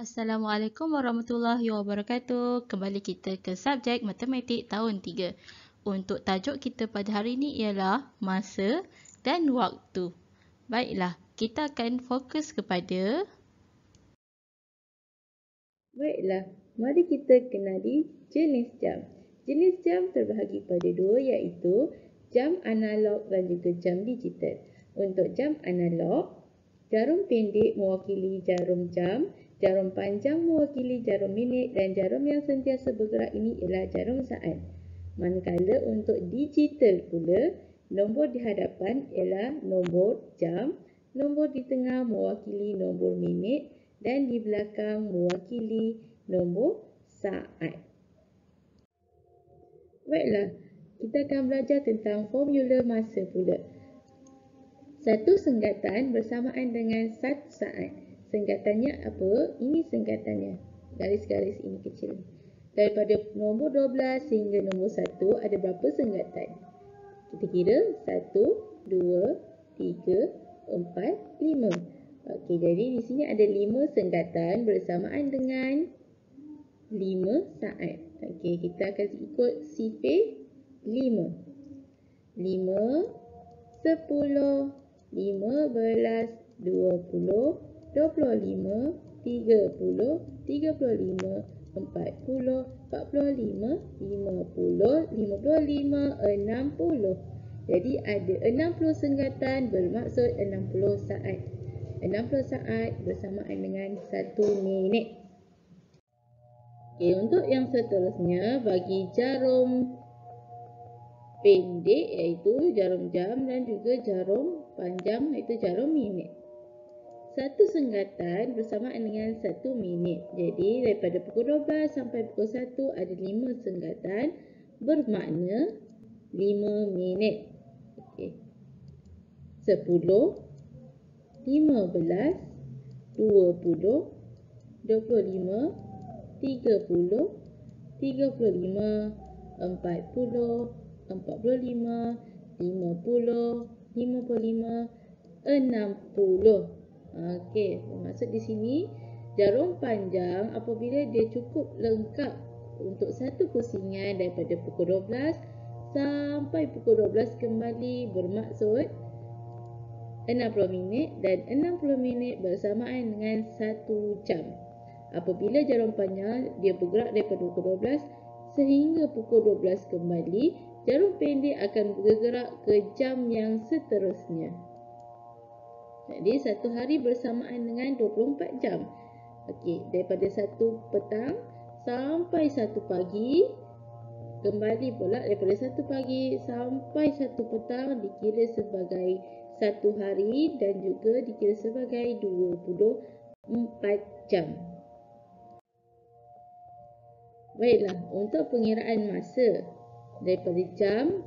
Assalamualaikum warahmatullahi wabarakatuh. Kembali kita ke subjek matematik tahun 3. Untuk tajuk kita pada hari ini ialah masa dan waktu. Baiklah, kita akan fokus kepada mari kita kenali jenis jam. Jenis jam terbahagi pada dua iaitu jam analog dan juga jam digital. Untuk jam analog, jarum pendek mewakili jarum jam, jarum panjang mewakili jarum minit dan jarum yang sentiasa bergerak ini ialah jarum saat. Manakala untuk digital pula, nombor di hadapan ialah nombor jam, nombor di tengah mewakili nombor minit dan di belakang mewakili nombor saat. Baiklah, kita akan belajar tentang formula masa pula. Satu senggatan bersamaan dengan satu saat. Senggatannya apa? Ini senggatannya. Garis-garis ini kecil. Daripada nombor 12 sehingga nombor 1 ada berapa senggatan? Kita kira 1, 2, 3, 4, 5. Okey, jadi di sini ada 5 senggatan bersamaan dengan 5 saat. Okey, kita akan ikut sifir 5. 5, 10, 15, 20, 25, 30, 35, 40, 45, 50, 55, 60. Jadi ada 60 senggatan bermaksud 60 saat. 60 saat bersamaan dengan 1 minit. Okey, untuk yang seterusnya bagi jarum pendek iaitu jarum jam dan juga jarum panjang iaitu jarum minit. Satu senggatan bersamaan dengan 1 minit. Jadi daripada pukul 12 sampai pukul 1 ada 5 senggatan bermakna 5 minit. Okey. 10, 15, 20, 25, 30, 35, 40, 45, 50, 55, 60. Okey, bermaksud di sini jarum panjang apabila dia cukup lengkap untuk satu pusingan daripada pukul 12 sampai pukul 12 kembali bermaksud 60 minit dan 60 minit bersamaan dengan 1 jam. Apabila jarum panjang dia bergerak daripada pukul 12 sehingga pukul 12 kembali, jarum pendek akan bergerak ke jam yang seterusnya. Jadi satu hari bersamaan dengan 24 jam. Okey, daripada 1 petang sampai 1 pagi, kembali pula daripada 1 pagi sampai 1 petang dikira sebagai 1 hari dan juga dikira sebagai 24 jam. Baiklah, untuk pengiraan masa daripada jam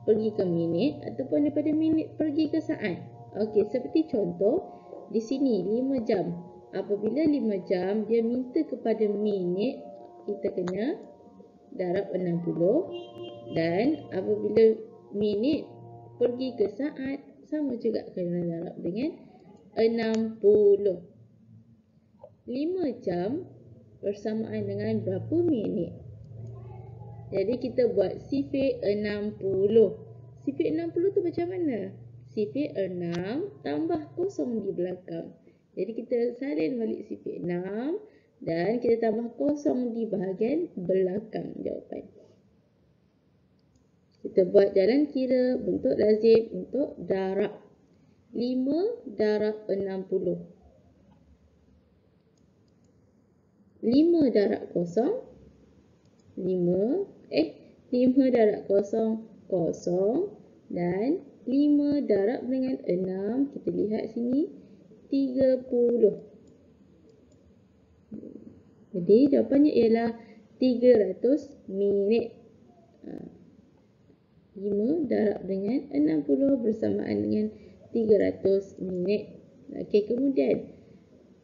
pergi ke minit ataupun daripada minit pergi ke saat. Okey, seperti contoh di sini 5 jam. Apabila 5 jam dia minta kepada minit, kita kena darab 60 dan apabila minit pergi ke saat sama juga kena darab dengan 60. 5 jam bersamaan dengan berapa minit? Jadi kita buat sifir 60. Sifir 60 tu macam mana? Sifir 6 tambah kosong di belakang. Jadi kita salin balik sifir 6 dan kita tambah kosong di bahagian belakang jawapan. Kita buat jalan kira bentuk lazim untuk darab. 5 darab 60. 5 darab kosong. 5 darab kosong, kosong. Dan 5 darab dengan 6, kita lihat sini, 30. Jadi jawapannya ialah 300 minit. 5 darab dengan 60 bersamaan dengan 300 minit. Okey, kemudian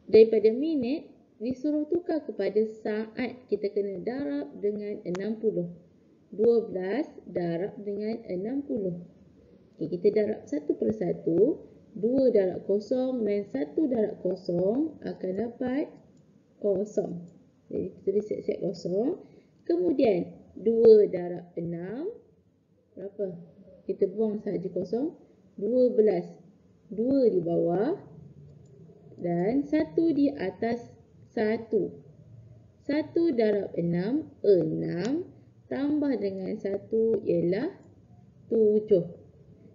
daripada minit disuruh tukar kepada saat, kita kena darab dengan 60. 12 darab dengan 60. Okay, kita darab satu per satu. 2 darab kosong dan 1 darab kosong akan dapat kosong. Jadi kita tulis siap-siap kosong. Kemudian 2 darab 6 berapa? Kita buang sahaja kosong. 12. 2 di bawah dan 1 di atas 1. 1 darab 6, 6 tambah dengan 1 ialah 7.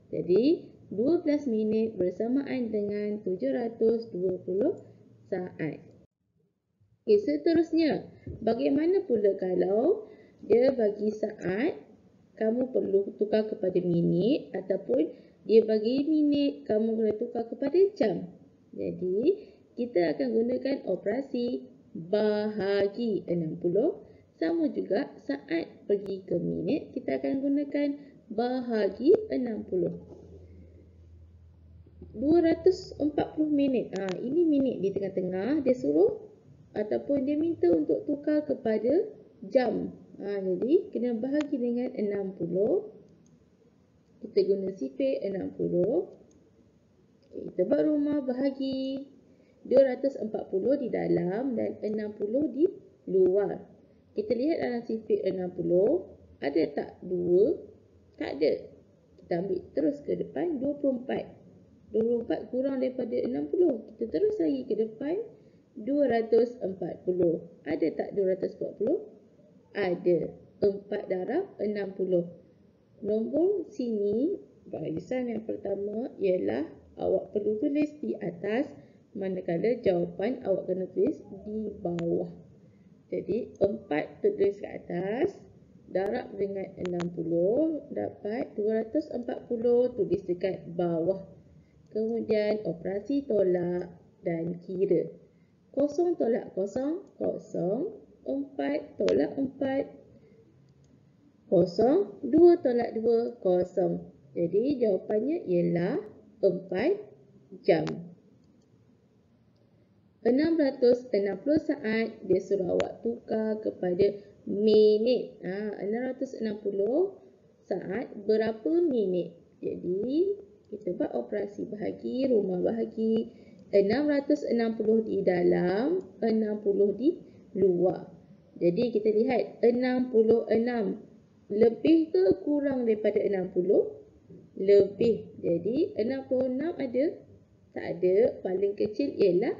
Jadi 12 minit bersamaan dengan 720 saat. Okay, seterusnya, bagaimana pula kalau dia bagi saat, kamu perlu tukar kepada minit, ataupun dia bagi minit, kamu perlu tukar kepada jam. Jadi, kita akan gunakan operasi bahagi 60. Sama juga saat pergi ke minit, kita akan gunakan bahagi 60. 240 minit. Ini minit di tengah-tengah. Dia suruh ataupun dia minta untuk tukar kepada jam. Jadi kena bahagi dengan 60. Kita guna sifir 60. Kita buat rumah bahagi 240 di dalam dan 60 di luar. Kita lihat dalam sifir 60. Ada tak 2? Tak ada. Kita ambil terus ke depan 24. 24 kurang daripada 60. Kita terus lagi ke depan 240. Ada tak 240? Ada. 4 darab 60. Nombor sini, barisan yang pertama ialah awak perlu tulis di atas, manakala jawapan awak kena tulis di bawah. Jadi 4 tulis ke atas, darab dengan 60, dapat 240, tulis dekat bawah. Kemudian operasi tolak dan kira. Kosong tolak kosong, kosong. 4 tolak 4, kosong. 2 tolak 2, kosong. Jadi jawapannya ialah 4 jam. 660 saat, dia suruh awak tukar kepada minit. 660 saat berapa minit? Jadi kita buat operasi bahagi, rumah bahagi. 660 di dalam, 60 di luar. Jadi kita lihat 66 lebih ke kurang daripada 60? Lebih. Jadi 66 ada? Tak ada. Paling kecil ialah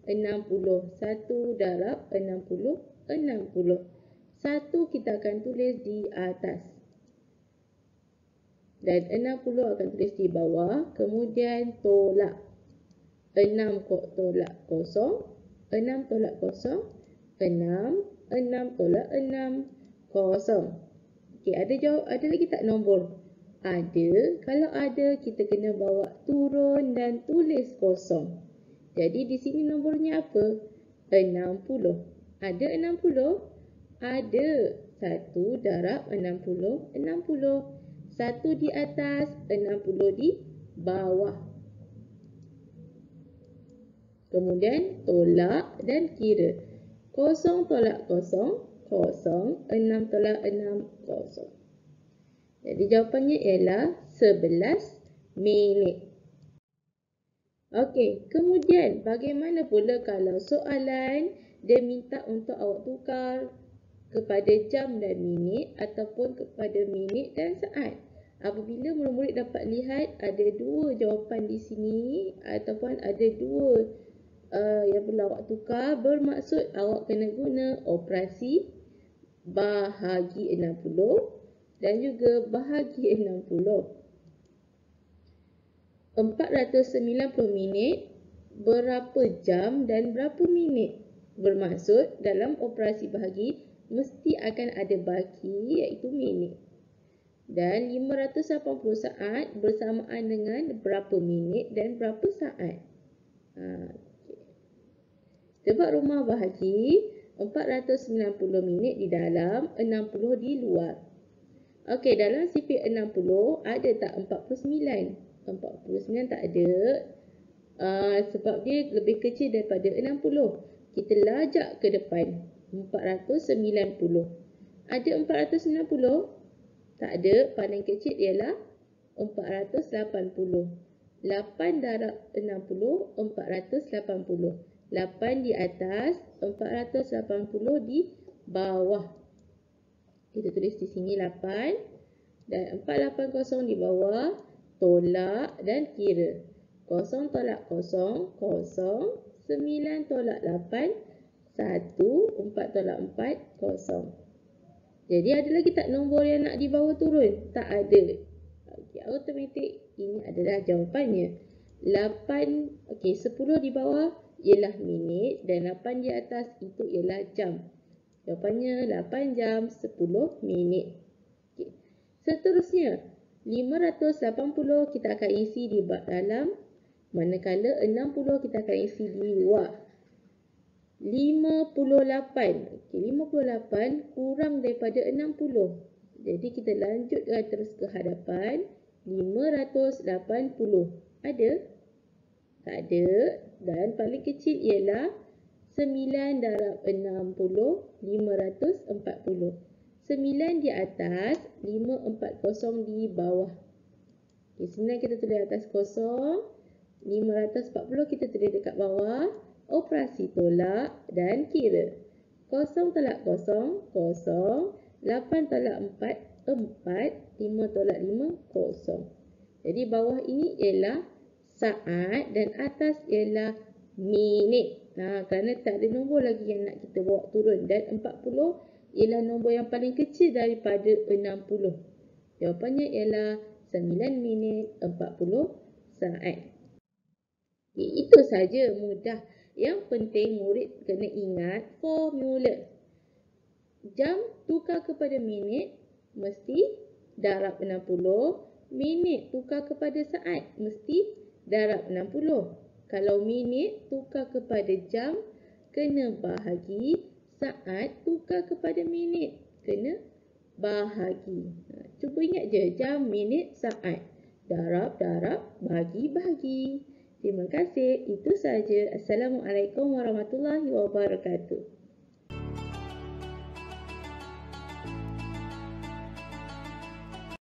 60. 1 darab 60, 60. 1 kita akan tulis di atas. Dan 60 akan tulis di bawah. Kemudian tolak. 6 tolak kosong. 6 tolak kosong. 6. 6 tolak 6. Kosong. Okey, ada lagi tak nombor? Ada. Kalau ada, kita kena bawa turun dan tulis kosong. Jadi di sini nombornya apa? 60. Ada 60? Ada. 1 darab 60, 60. 1 di atas, 60 di bawah. Kemudian tolak dan kira. Kosong tolak kosong, kosong. 6 tolak 6, kosong. Jadi jawapannya ialah 11 minit. Okey, kemudian bagaimana pula kalau soalan dia minta untuk awak tukar kepada jam dan minit ataupun kepada minit dan saat. Apabila murid-murid dapat lihat ada 2 jawapan di sini ataupun ada 2 yang perlu awak tukar, bermaksud awak kena guna operasi bahagi 60 dan juga bahagi 60. 490 minit, berapa jam dan berapa minit? Bermaksud dalam operasi bahagi mesti akan ada baki iaitu minit. Dan 580 saat bersamaan dengan berapa minit dan berapa saat? Kita buat rumah bahagi 490 minit di dalam, 60 di luar. Okey, dalam sifir 60 ada tak 49? 49 tak ada. Sebab dia lebih kecil daripada 60. Kita lajak ke depan. 490. Ada 490? Tak ada. Paling kecil ialah 480. 8 darab 60, 480. 8 di atas, 480 di bawah. Kita tulis di sini 8 dan 480 di bawah, tolak dan kira. 0 tolak 0, 0, 9 tolak 8, 1, 4 tolak 4, 0. Jadi ada lagi tak nombor yang nak dibawa turun? Tak ada. Okey, automatik ini adalah jawapannya. 8, okey, 10 di bawah ialah minit dan 8 di atas itu ialah jam. Jawapannya 8 jam 10 minit. Okey. Seterusnya, 580 kita akan isi di bak dalam, manakala 60 kita akan isi di luar. 58. Okey, 58 kurang daripada 60. Jadi kita lanjutkan terus ke hadapan. 580. Ada? Tak ada. Dan paling kecil ialah 9 darab 60, 540. 9 di atas, 540 di bawah. Okey, 9 kita tulis atas kosong, 540 kita tulis dekat bawah. Operasi tolak dan kira. 0 tolak 0, 0. 8 tolak 4, 4. 5 tolak 5, 0. Jadi bawah ini ialah saat dan atas ialah minit. Kerana tak ada nombor lagi yang nak kita bawa turun. Dan 40 ialah nombor yang paling kecil daripada 60. Jawapannya ialah 9 minit 40 saat. Okay, itu saja, mudah. Yang penting murid kena ingat formula. Jam tukar kepada minit mesti darab 60. Minit tukar kepada saat mesti darab 60. Kalau minit tukar kepada jam kena bahagi. Saat tukar kepada minit kena bahagi. Cuba ingat je, jam, minit, saat. Darab, bahagi, bahagi. Terima kasih. Itu saja. Assalamualaikum warahmatullahi wabarakatuh.